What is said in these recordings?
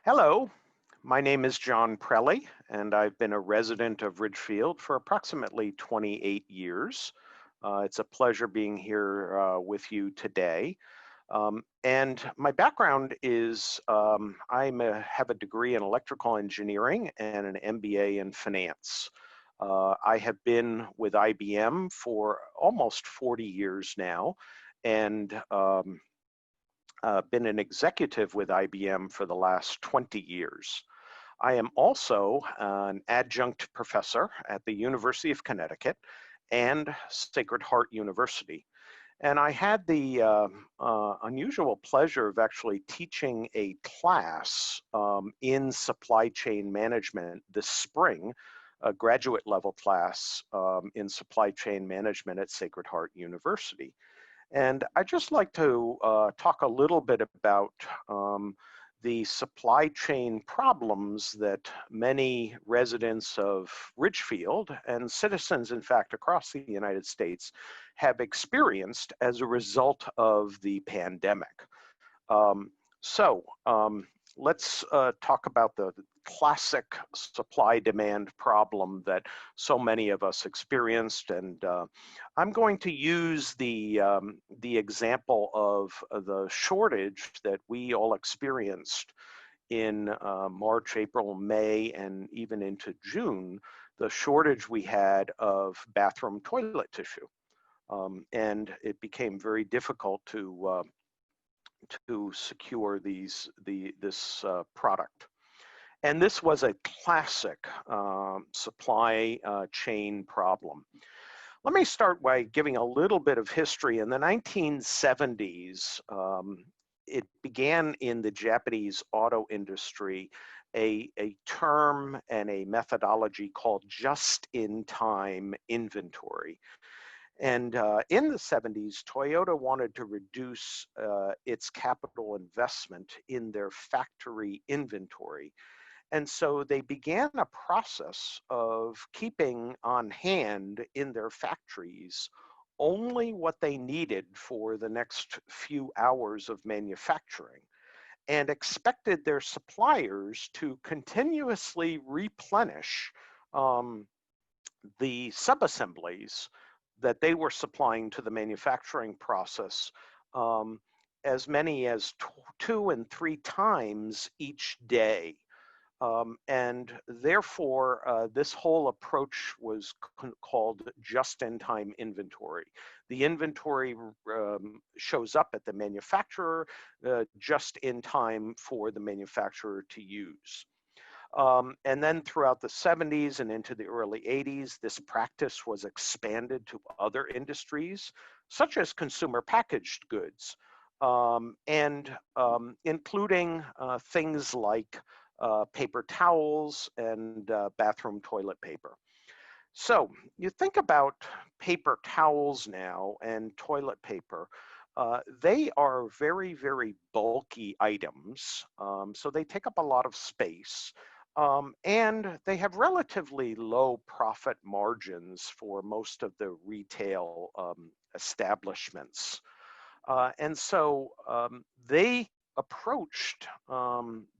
Hello, my name is John Preli, and I've been a resident of Ridgefield for approximately 28 years. It's a pleasure being here with you today. And my background is have a degree in electrical engineering and an MBA in finance. I have been with IBM for almost 40 years now, and been an executive with IBM for the last 20 years. I am also an adjunct professor at the University of Connecticut and Sacred Heart University. And I had the unusual pleasure of actually teaching a class in supply chain management this spring, a graduate level class in supply chain management at Sacred Heart University. And I'd just like to talk a little bit about the supply chain problems that many residents of Ridgefield and citizens, in fact, across the United States have experienced as a result of the pandemic. Let's talk about the classic supply-demand problem that so many of us experienced, and I'm going to use the example of the shortage that we all experienced in March, April, May, and even into June, the shortage we had of bathroom toilet tissue. And it became very difficult to secure this product. And this was a classic supply chain problem. Let me start by giving a little bit of history. In the 1970s, it began in the Japanese auto industry a term and a methodology called just-in-time inventory. And in the 70s, Toyota wanted to reduce its capital investment in their factory inventory. And so they began a process of keeping on hand in their factories only what they needed for the next few hours of manufacturing, and expected their suppliers to continuously replenish the subassemblies that they were supplying to the manufacturing process as many as 2 and 3 times each day. And therefore, this whole approach was called just-in-time inventory. The inventory shows up at the manufacturer just in time for the manufacturer to use. And then throughout the 70s and into the early 80s, this practice was expanded to other industries, such as consumer packaged goods, including things like paper towels and bathroom toilet paper. So you think about paper towels now and toilet paper. They are very, very bulky items, so they take up a lot of space. And they have relatively low profit margins for most of the retail establishments. And so they approached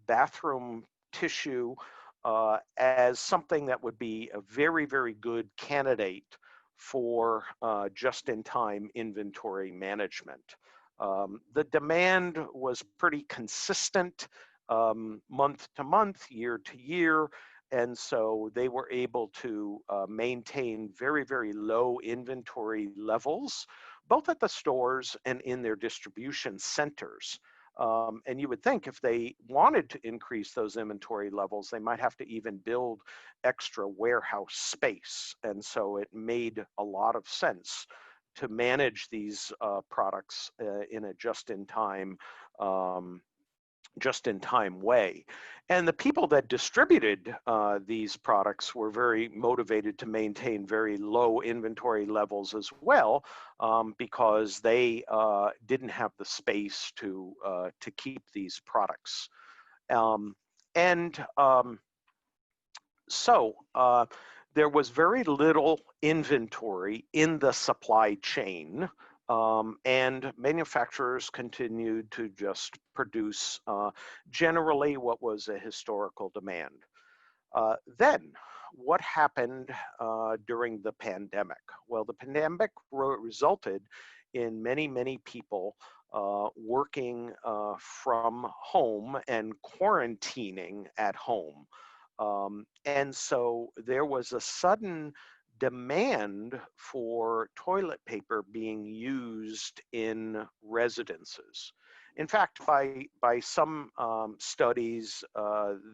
bathroom tissue as something that would be a very, very good candidate for just-in-time inventory management. The demand was pretty consistent month to month, year to year, and so they were able to maintain very, very low inventory levels, both at the stores and in their distribution centers. And you would think if they wanted to increase those inventory levels, they might have to even build extra warehouse space. And so it made a lot of sense to manage these products in a just-in-time way. And the people that distributed these products were very motivated to maintain very low inventory levels as well, because they didn't have the space to keep these products. So there was very little inventory in the supply chain And manufacturers continued to just produce generally what was a historical demand. Then, what happened during the pandemic? Well, the pandemic resulted in many, many people working from home and quarantining at home. And so there was a sudden demand for toilet paper being used in residences. In fact, by some studies,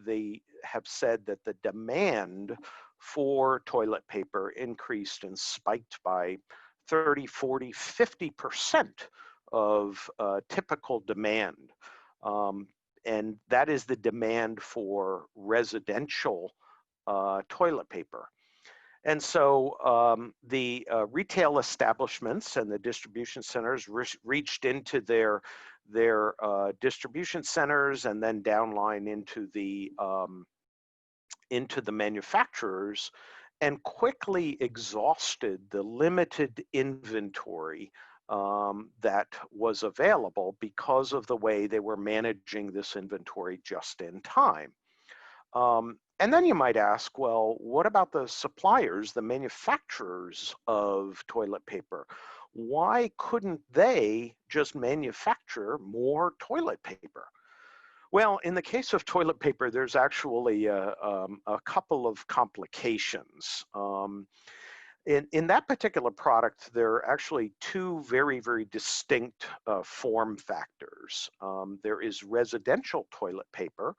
they have said that the demand for toilet paper increased and spiked by 30, 40, 50% of typical demand. And that is the demand for residential toilet paper. And so the retail establishments and the distribution centers reached into their distribution centers and then downline into the manufacturers, and quickly exhausted the limited inventory that was available because of the way they were managing this inventory just in time. And then you might ask, well, what about the suppliers, the manufacturers of toilet paper? Why couldn't they just manufacture more toilet paper? Well, in the case of toilet paper, there's actually a couple of complications. In that particular product, there are actually two very, very distinct form factors. There is residential toilet paper,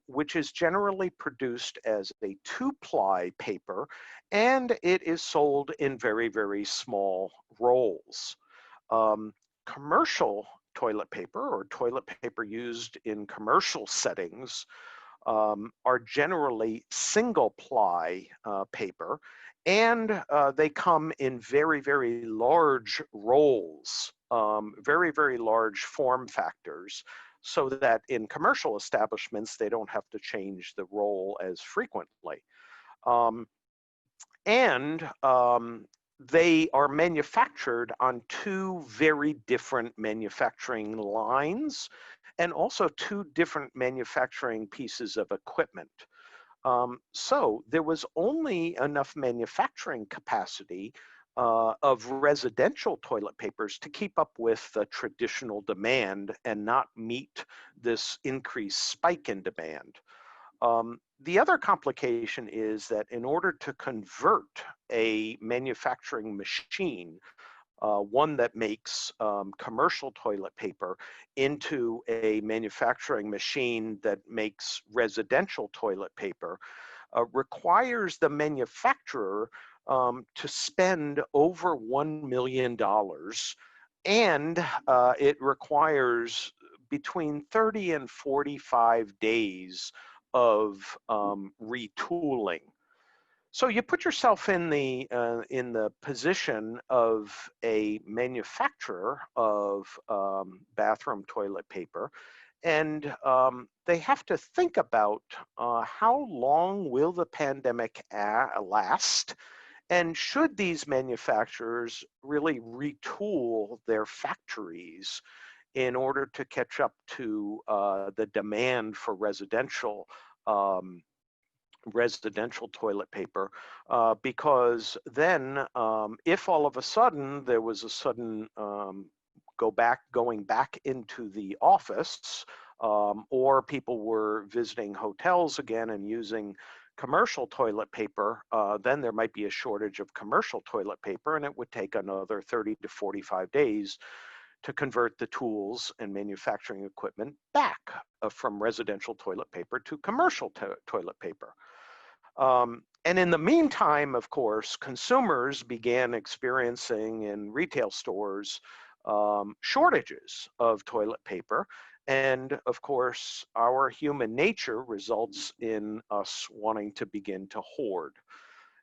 which is generally produced as a two-ply paper, and it is sold in very, very small rolls. Commercial toilet paper, or toilet paper used in commercial settings, are generally single-ply paper, and they come in very, very large rolls, very, very large form factors, so that in commercial establishments, they don't have to change the roll as frequently. They are manufactured on two very different manufacturing lines, and also two different manufacturing pieces of equipment. So there was only enough manufacturing capacity of residential toilet papers to keep up with the traditional demand and not meet this increased spike in demand. The other complication is that in order to convert a manufacturing machine, one that makes commercial toilet paper, into a manufacturing machine that makes residential toilet paper, requires the manufacturer to spend over $1 million, and it requires between 30 and 45 days of retooling. So you put yourself in the position of a manufacturer of bathroom toilet paper, and they have to think about how long will the pandemic last, and should these manufacturers really retool their factories in order to catch up to the demand for residential toilet paper, because then if all of a sudden there was a sudden going back into the office, or people were visiting hotels again and using commercial toilet paper, then there might be a shortage of commercial toilet paper, and it would take another 30 to 45 days to convert the tools and manufacturing equipment back from residential toilet paper to commercial toilet paper. And in the meantime, of course, consumers began experiencing in retail stores shortages of toilet paper. And of course, our human nature results in us wanting to begin to hoard.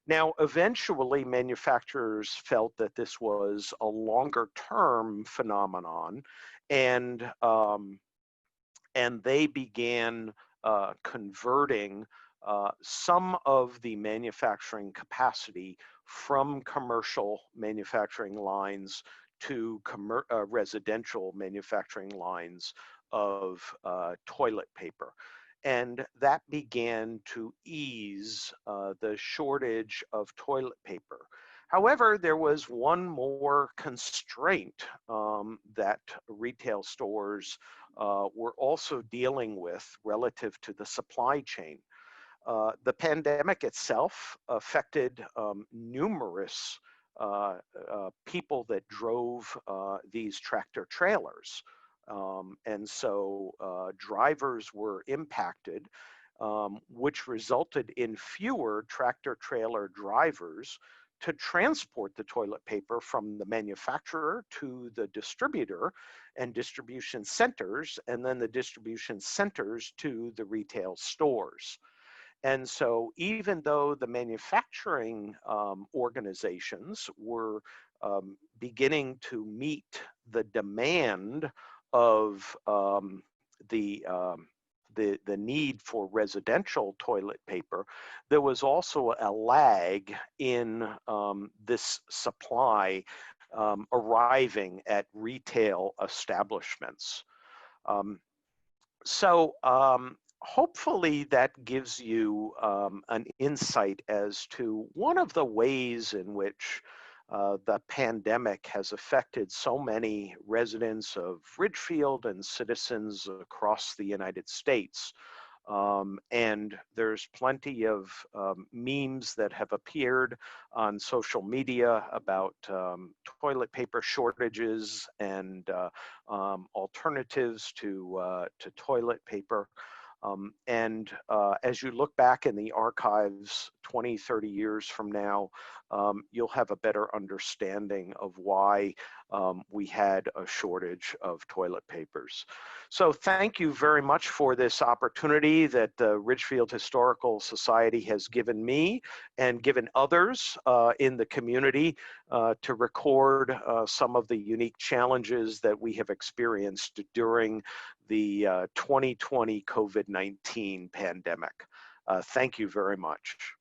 Now, eventually, manufacturers felt that this was a longer-term phenomenon, and they began converting some of the manufacturing capacity from commercial manufacturing lines to residential manufacturing lines of toilet paper. And that began to ease the shortage of toilet paper. However, there was one more constraint that retail stores were also dealing with relative to the supply chain. The pandemic itself affected numerous people that drove these tractor trailers. And so drivers were impacted, which resulted in fewer tractor trailer drivers to transport the toilet paper from the manufacturer to the distributor and distribution centers, and then the distribution centers to the retail stores. And so even though the manufacturing organizations were beginning to meet the demand of the need for residential toilet paper, there was also a lag in this supply arriving at retail establishments. Hopefully that gives you an insight as to one of the ways in which the pandemic has affected so many residents of Ridgefield and citizens across the United States. And there's plenty of memes that have appeared on social media about toilet paper shortages and alternatives to toilet paper. As you look back in the archives 20, 30 years from now, you'll have a better understanding of why we had a shortage of toilet papers. So thank you very much for this opportunity that the Ridgefield Historical Society has given me and given others in the community to record some of the unique challenges that we have experienced during the 2020 COVID-19 pandemic. Thank you very much.